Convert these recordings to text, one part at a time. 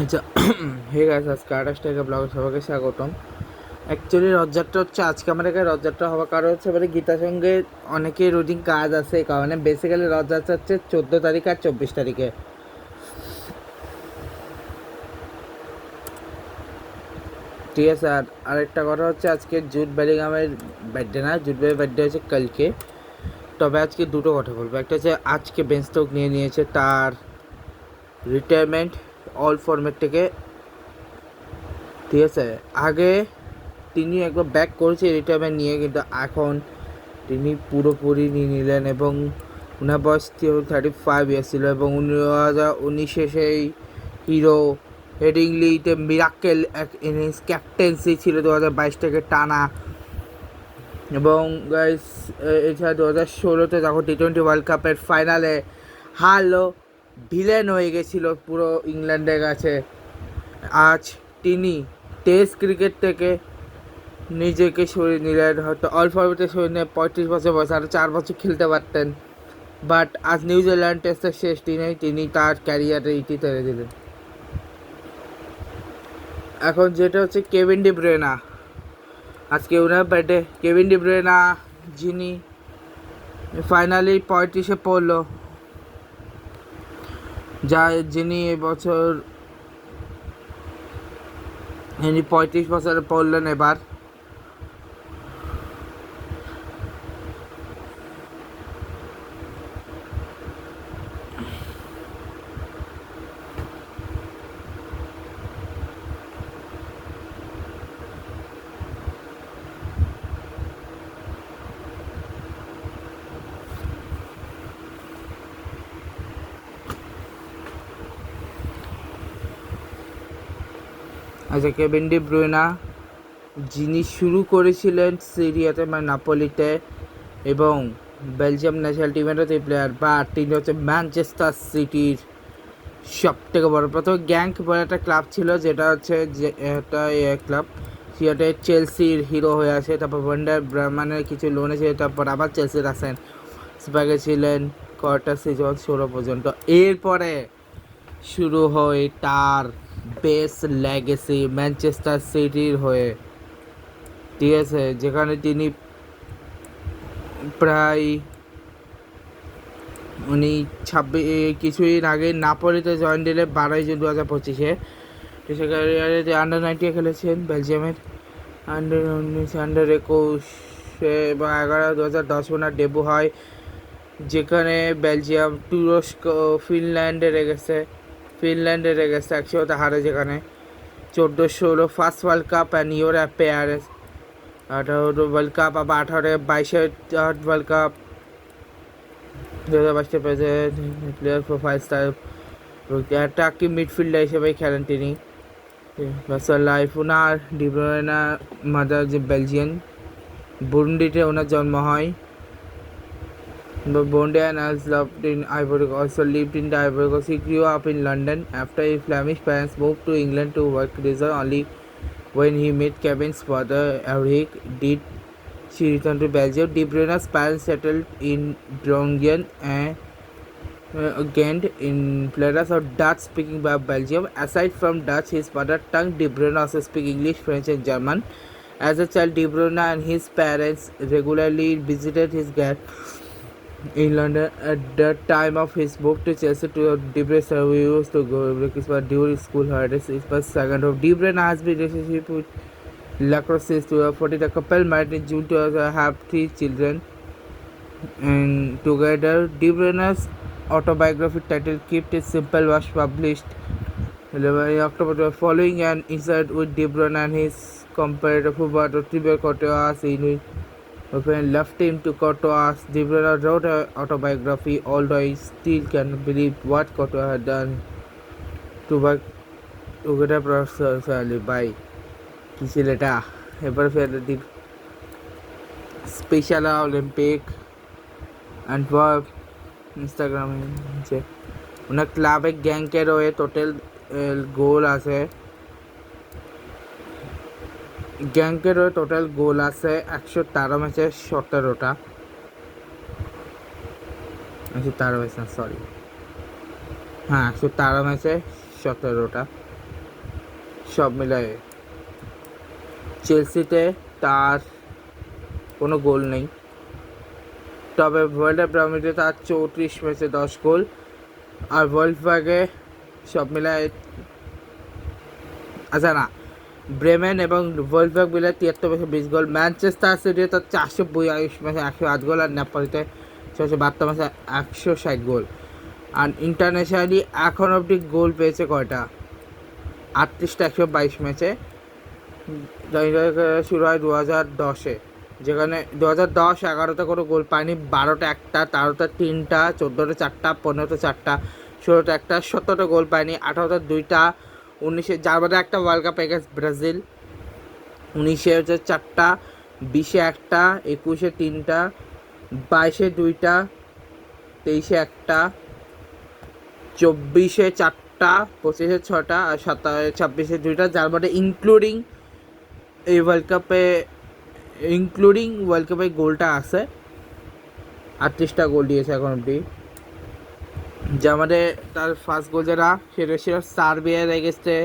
আচ্ছা, hey guys, আজকে 28 ব্লগে সবাইকে স্বাগতম। অ্যাকচুয়ালি রথযাত্রা হচ্ছে আজকে আমার এখানে রথযাত্রা হওয়ার কারণ হচ্ছে এবারে গীতার সঙ্গে অনেকেই রুটিন কাজ আছে, এই কারণে বেসিক্যালি রথযাত্রা হচ্ছে 14 তারিখ আর 24 তারিখে। ঠিক আছে। আর আরেকটা কথা হচ্ছে আজকে জুট বেলিংহামের বার্থডে না, জুট বেলির বার্থডে হচ্ছে কালকে। তবে আজকে দুটো কথা বলবো, একটা হচ্ছে আজকে বেন স্টোক নিয়ে নিয়েছে তার রিটায়ারমেন্ট অল ফরম্যাট থেকে। ঠিক আছে, আগে তিনি একবার ব্যাক করেছে রিটায়ারমেন্ট নিয়ে, কিন্তু এখন তিনি পুরোপুরি নিয়ে নিলেন এবং ওনার বয়স 35 ইয়ার্স ছিল এবং 2019 সেই হিরো হেডিংলিতে মিরাক্কেল এক ইনিংস ক্যাপ্টেন্সি ছিল 2022 থেকে টানা। এবং গাইস এছাড়া 2016-তে যখন টি-20 ওয়ার্ল্ড কাপের ফাইনালে হারলো, ভিলেন হয়ে গেছিল পুরো ইংল্যান্ডের কাছে। আজ তিনি টেস্ট ক্রিকেট থেকে নিজেকে সরিয়ে নিলেন, হয়তো অল ফরম্যাটে সরিয়ে নিয়ে 35 বছর বয়স, আরও 4 বছর খেলতে পারতেন। বাট আজ নিউজিল্যান্ড টেস্টের শেষ দিনেই তিনি তার ক্যারিয়ারে ইতি টেনে দিলেন। এখন যেটা হচ্ছে কেভিন ডি ব্রুয়না, আজকে ওনার ব্যাটে কেভিন ডি ব্রুয়না যিনি ফাইনালি 35-এ পড়লো, যিনি এবছর 35 বছরে পড়লেন এবার। আচ্ছা, কেভিন ডি ব্রুয়না যিনি শুরু করেছিলেন সিরিয়াতে মানে নাপোলিতে এবং বেলজিয়াম ন্যাশনাল টিমেরও প্লেয়ার, বা তিনি হচ্ছে ম্যানচেস্টার সিটির সব থেকে বড় প্রথম গ্যাংক বলে একটা ক্লাব ছিল, যেটা হচ্ছে যে একটা ক্লাব সেটা চেলসির হিরো হয়ে আসে, তারপর ওয়ান্ডার ব্রাহ্মণের কিছু লোনে ছিল, তারপর আবার চেলসির আসেন, স্পাগে ছিলেন কোয়ার্টার সিজন 16 পর্যন্ত। এরপরে শুরু হয় তার বেস লেগেসি ম্যানচেস্টার সিটির হয়ে। ঠিক আছে, যেখানে তিনি প্রায় উনি কিছুদিন আগে নাপোলিতে জয়েন দিলে 12 জুন 2025-এ। ক্যারিয়ারে আন্ডার-19 খেলেছেন বেলজিয়ামের, আন্ডার-19, আন্ডার-21 এবং 11 2010 ওনার ডেবু হয়, যেখানে বেলজিয়াম তুরস্ক ফিনল্যান্ডে রেগেছে একসাথে হারে, যেখানে 14-16 first world cup and euro appearance, 18 world cup, আবার 18-22 world cup, 2022 present player for 5 star attacking midfielder হিসেবে খেলেন তিনি। পার্সোনাল লাইফ, ওনার ডি ব্রুয়না মাদার যে বেলজিয়ান, বুরুন্ডিতে ওনার জন্ম হয়। Bonde and has lived in Ivory Coast, also lived in the Ivory Coast. He grew up in London. After his Flemish parents moved to England to work, reside only when he met Kevin's father, Eric, did she return to Belgium. De Bruyne's parents settled in Groningen and Ghent in Flanders, or Dutch-speaking by Belgium. Aside from Dutch, his mother tongue, De Bruyne also speak English, French, and German. As a child, De Bruyne and his parents regularly visited his grandparents in London. At the time of his move to Chelsea to De Bruyne, he used to go every Christmas during school holidays. His first second of De Bruyne has been relationship with Lacrosse since 2014. The couple married in June 2000, have 3 children and together. De Bruyne's autobiography titled "Keep It Simple" was published in October. Following an incident with De Bruyne and his comparator footballer Thibaut Courtois, when left him to Courtois, De Bruyne wrote an autobiography, although he still cannot believe what Courtois had done to work together professionally by Kisileta. এবার ফের special Olympic and ইনস্টাগ্রামে আছে ওনার ক্লাবে গ্যাংকের হয়ে total গোল আছে, গ্যাংকের হয়ে total গোল আছে 113 ম্যাচে 17টা, 113 ম্যাচ না, সরি, হ্যাঁ 113 ম্যাচে 17টা। সব মিলায়ে। চেলসিতে তার কোনো গোল নেই, তবে ওয়ার্ল্ড প্রিমিয়ারে তার 34 ম্যাচে 10 গোল, আর ভলফসবার্গে সব মিলায় আচ্ছা না, ব্রেমেন এবং ভলফসবার্গ মিলে 73 ম্যাচে 20 গোল। ম্যানচেস্টার সিটি তার 442 ম্যাচে 108 গোল, আর নেপালিতে 672 ম্যাচে 160 গোল। আর ইন্টারন্যাশনালি এখন অবধি গোল পেয়েছে কয়টা? 38টা 122 ম্যাচে। শুরু হয় 2010-এ, যেখানে 2010-11-তে কোনো গোল পায়নি, 12টা একটা, 13টা 3টা, 14টা 4টা, 15টা 4টা, 16টা একটা, 17টা গোল পায়নি, 18টা 2টা, 19-এ জার্মানি একটা ওয়ার্ল্ড কাপ এগেন্স্ট ব্রাজিল, 19-এ হচ্ছে 4টা, 20-এ একটা, 21-এ 3টা, 22-এ 2টা, 23-এ একটা, 24-এ 4টা, 25-এ 6টা, আর 26-এ 2টা। জার্মানি ইনক্লুডিং ওয়ার্ল্ড কাপে গোলটা আছে, 38টা গোল দিয়েছে এখন অবধি। জার্মানি তার ফার্স্ট গোল যেটা সেটা ছিল সার্বিয়ার এগেস্টে,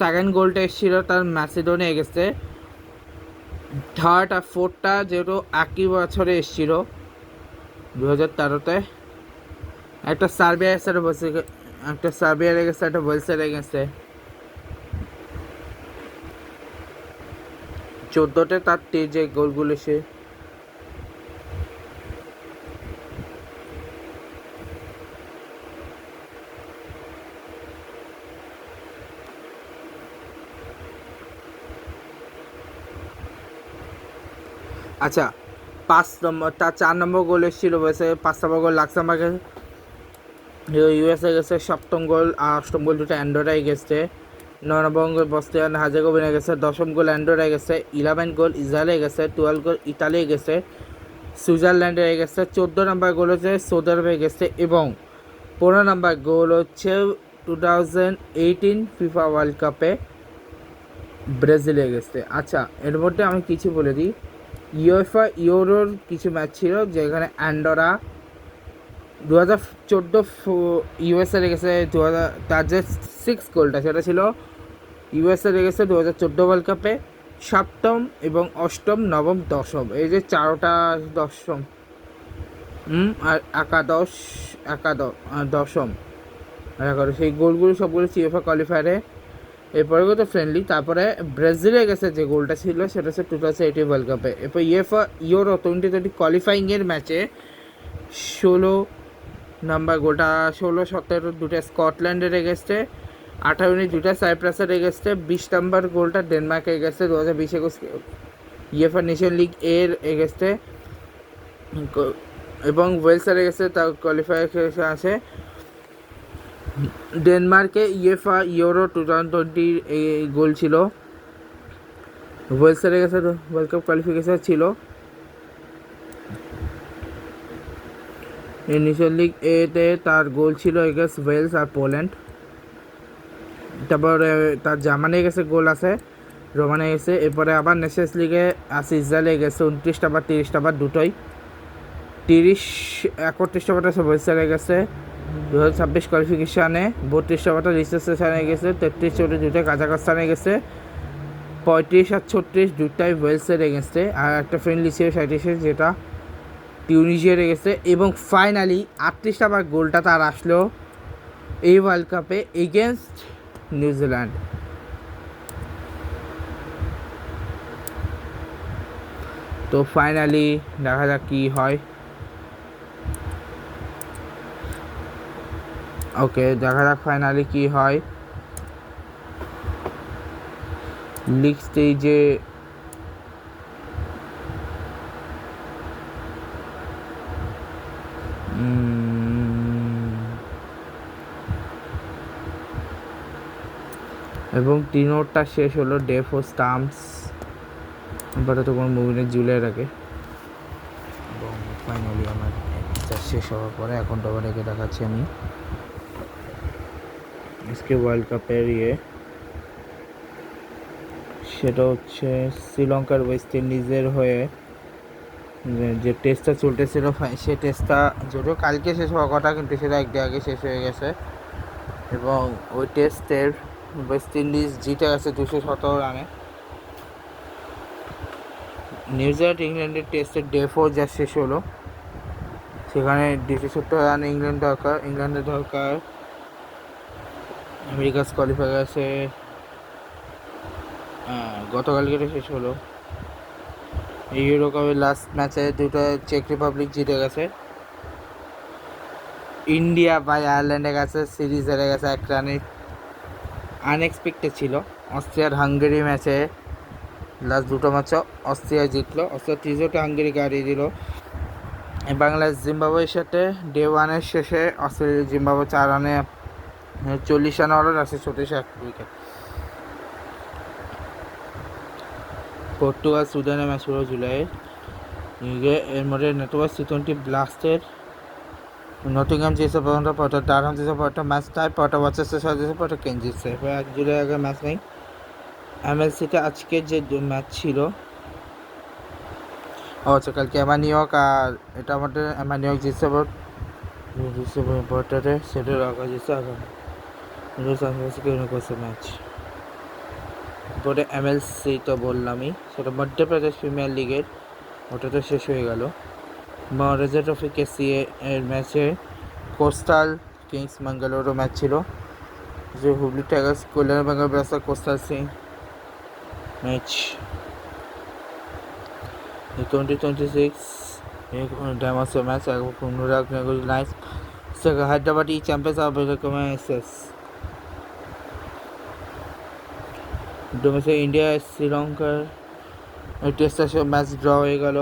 সেকেন্ড গোলটা এসেছিল তার ম্যাসিডোনিয়া এগেস্টে, থার্ড আর ফোর্থটা যেহেতু একই বছরে এসেছিল 2013-তে, একটা সার্বিয়ার এগেস্টে, একটা ওয়েলসের এগেস্টে। 14তে তার যে গোলগুলো সে আচ্ছা 5 নম্বর, তার 4 নম্বর গোল এসেছিল বয়সে, 5 নম্বর গোল লাক্সেমবার্গের ইউএসএ গেছে, 7ম গোল আর 8ম গোল দুটো অ্যান্ডোরায় গেছে, 9 নম্বর গোল বসনিয়া হার্জেগোভিনা গেছে, 10ম গোল অ্যান্ডোরায় গেছে, 11 গোল ইসরায়েলে গেছে, 12 গোল ইতালি গেছে, সুইজারল্যান্ডে গেছে, 14 নম্বর গোল হচ্ছে সৌদি আরবে গেছে, এবং 15 নম্বর গোল হচ্ছে 2018 ফিফা ওয়ার্ল্ড কাপে ব্রাজিলে গেছে। আচ্ছা, এর মধ্যে আমি কিছু বলে দিই, ইউএফা ইউরোর কিছু ম্যাচ ছিল যেখানে অ্যান্ডোরা 2014 ইউএসএ লেগেছে, তার যে 6 গোলটা সেটা ছিল ইউএসএ লেগেছে 2014 ওয়ার্ল্ড কাপে, 7ম এবং 8ম, 9ম, 10ম, এই যে 4টা 10ম আর দশম সেই গোলগুলো সবগুলো ইউএফা কোয়ালিফায়ারে। এরপরে তো ফ্রেন্ডলি, তারপরে ব্রাজিলে গেছে যে গোলটা ছিল সেটা হচ্ছে 2018 ওয়ার্ল্ড কাপে। এরপর ইউএফা ইউরো 2020 কোয়ালিফাইংয়ের ম্যাচে 16 নাম্বার গোলটা 16-17 দুটো স্কটল্যান্ডের এগেস্টে, 18 দুটা সাইপ্রাসের এগেস্টে, 20 নম্বর গোলটা ডেনমার্কের এগেস্টে 2020 ইউএফা নেশন লিগ এর এগেস্টে, এবং ওয়েলসের এগেস্টে তার কোয়ালিফায়ার আছে। ডেনমার্কে ইউএফা ইউরো 2020 এই গোল ছিল, ওয়েলসের এগেস্টে ওয়ার্ল্ড কাপ কোয়ালিফিকেশন ছিল। নেশন লিগ এতে তার গোল ছিল এগেন্স্ট ওয়েলস আর পোল্যান্ড। তারপরে তার জার্মানি গেছে গোল আছে, রোমানে গেছে। এরপরে আবার নেশনস লিগে আছে ইসরায়েলে গেছে 29টা বা 30টা বা দুটোই, 31টা বারটা ওয়েলসে গেছে 2026 কোয়ালিফিকেশানে, 32টা বারটা রিসেপশনে গেছে, 33 দুটোই কাজাকস্তানে গেছে, 35 আর 36 দুটাই ওয়েলসের এগেনস্টে, আর একটা ফ্রেন্ডলি ছিল 37 যেটা টিউনিশিয়ার গেছে। এবং ফাইনালি 38টা বার গোলটা তার আসলো এই ওয়ার্ল্ড কাপে এগেনস্ট নিউজিল্যান্ড। তো ফাইনালি দেখা যাক কী হয়। ওকে, দেখা যাক ফাইনালি কী হয়। লিগ স্টেজে এবং তিনোটা শেষ হলো ডে ফোর স্টাম্পস, এবারে তো কোনো মুভি নেই জুলাই আগে। এবং ফাইনালি আমার শেষ হওয়ার পরে এখন তো রেখে দেখাচ্ছি আমি আজকে ওয়ার্ল্ড কাপের সেটা হচ্ছে শ্রীলঙ্কার ওয়েস্ট ইন্ডিজের হয়ে যে টেস্টটা চলতেছিল, সে টেস্টটা যদিও কালকে শেষ হওয়ার কথা কিন্তু সেটা একদিন আগে শেষ হয়ে গেছে। এবং ওই টেস্টের ওয়েস্ট ইন্ডিজ জিতে গেছে 217 রানে। নিউজিল্যান্ড ইংল্যান্ডের টেস্টের ডে 4 যা শেষ হলো, সেখানে 270 রান ইংল্যান্ডের দরকার। আমেরিকাস কোয়ালিফাই গেছে, গতকালকে শেষ হলো। ইউরো কাপের লাস্ট ম্যাচে দুটো চেক রিপাবলিক জিতে গেছে। ইন্ডিয়া বাই আয়ারল্যান্ডের কাছে সিরিজ হেরে গেছে 1 রানে, আনএক্সপেক্টেড ছিল। অস্ট্রিয়ার হাঙ্গেরি ম্যাচে লাস্ট দুটো ম্যাচে অস্ট্রিয়া জিতলো, অস্ট্রিয়া 3-টা হাঙ্গেরিকে হারিয়ে দিল। বাংলাদেশ জিম্বাবুয়ের সাথে ডে 1-এর শেষে অস্ট্রেলিয়া জিম্বাবুয়ে 4 রানে 40 রান হলো, লাস্টে 36 উইকেট। পর্তুগাল সুদানের ম্যাচ হলো জুলাইয়ে। এর মধ্যে নেটওয়ার্ক T20 ব্লাস্টের নটিংহাম জিতছে প্রথমটা, পরটা ডারহাম জিতছে, পরটা ম্যাচ টাই, পরটা ওয়াচেস্টার শহর জিতছে, পরটা কেন জিতছে। এবার 1 জুলাই আগে ম্যাচ নেই। এমএলসিতে আজকের যে ম্যাচ ছিল, আচ্ছা কালকে এমানিয়ক আর এটা আমাদের এমানিয়ক জিতছে, পরটাতে সেটা রাখা জিতছে আগামী করছে ম্যাচ। পরে এমএলসি তো বললামই, সেটা মধ্যপ্রদেশ প্রিমিয়ার লিগের, ওটা তো শেষ হয়ে গেল। মহারাজা ট্রফি কেসিএ এর ম্যাচে কোস্টাল কিংস ম্যাঙ্গালোরও ম্যাচ ছিল, যে Hooghly tigers Kalyan Bengal blaster coastal Singh match. 2026 ডায়মন্ডসের match, Anurag nice Hyderabad champions of SS. ডোমেসে ইন্ডিয়া শ্রীলঙ্কার টেস্ট ম্যাচ ড্র হয়ে গেল।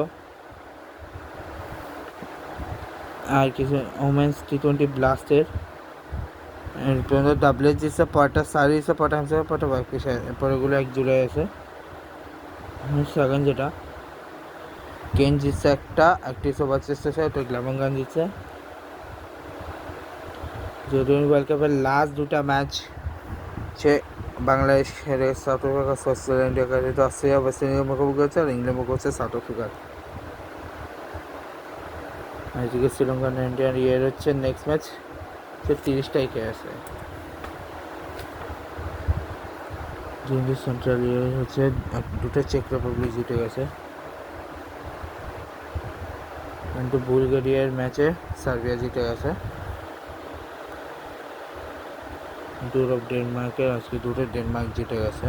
আর কিছু ওমেন্স T20 ব্লাস্টের ডাবলেট জিতছে, পরটা সারি জিতছে, পরটা হামসে, পরটা পরেগুলো 1 জুলাই আছে। সেকেন্ড যেটা কেন জিতছে একটি ওভার চেষ্টা ছিল, তো গ্লামাঙ্গান জিতছে। T20 ওয়ার্ল্ড কাপের লাস্ট 2টা ম্যাচ হচ্ছে বাংলাদেশ হেরে সাউথ আফ্রিকা, অস্ট্রেলিয়া ইন্ডিয়া কাছে, অস্ট্রেলিয়া ওয়েস্ট ইন্ডিজের মুখোমুখি হচ্ছে, আর ইংল্যান্ড মুখোমুখি হচ্ছে সাউথ আফ্রিকার। এদিকে শ্রীলঙ্কান ইন্ডিয়ান ইয়ের হচ্ছে নেক্সট ম্যাচ 30 তারিখে আছে। সেন্ট্রাল ইয়ের হচ্ছে 2টা চেক রিপাবলিক জিতে গেছে, কিন্তু বুলগেরিয়ার ম্যাচে সার্বিয়া জিতে গেছে। দূর অফ ডেনমার্কের আজকে 2টা ডেনমার্ক জিতে গেছে।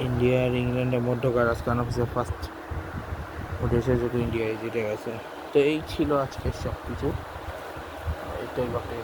ইন্ডিয়া আর ইংল্যান্ডের মধ্যকার আজকান অফিসে ফার্স্ট ওদেশে যদি ইন্ডিয়ায় জিতে গেছে। তো এই ছিল আজকের সব কিছু, এটাই বাকি।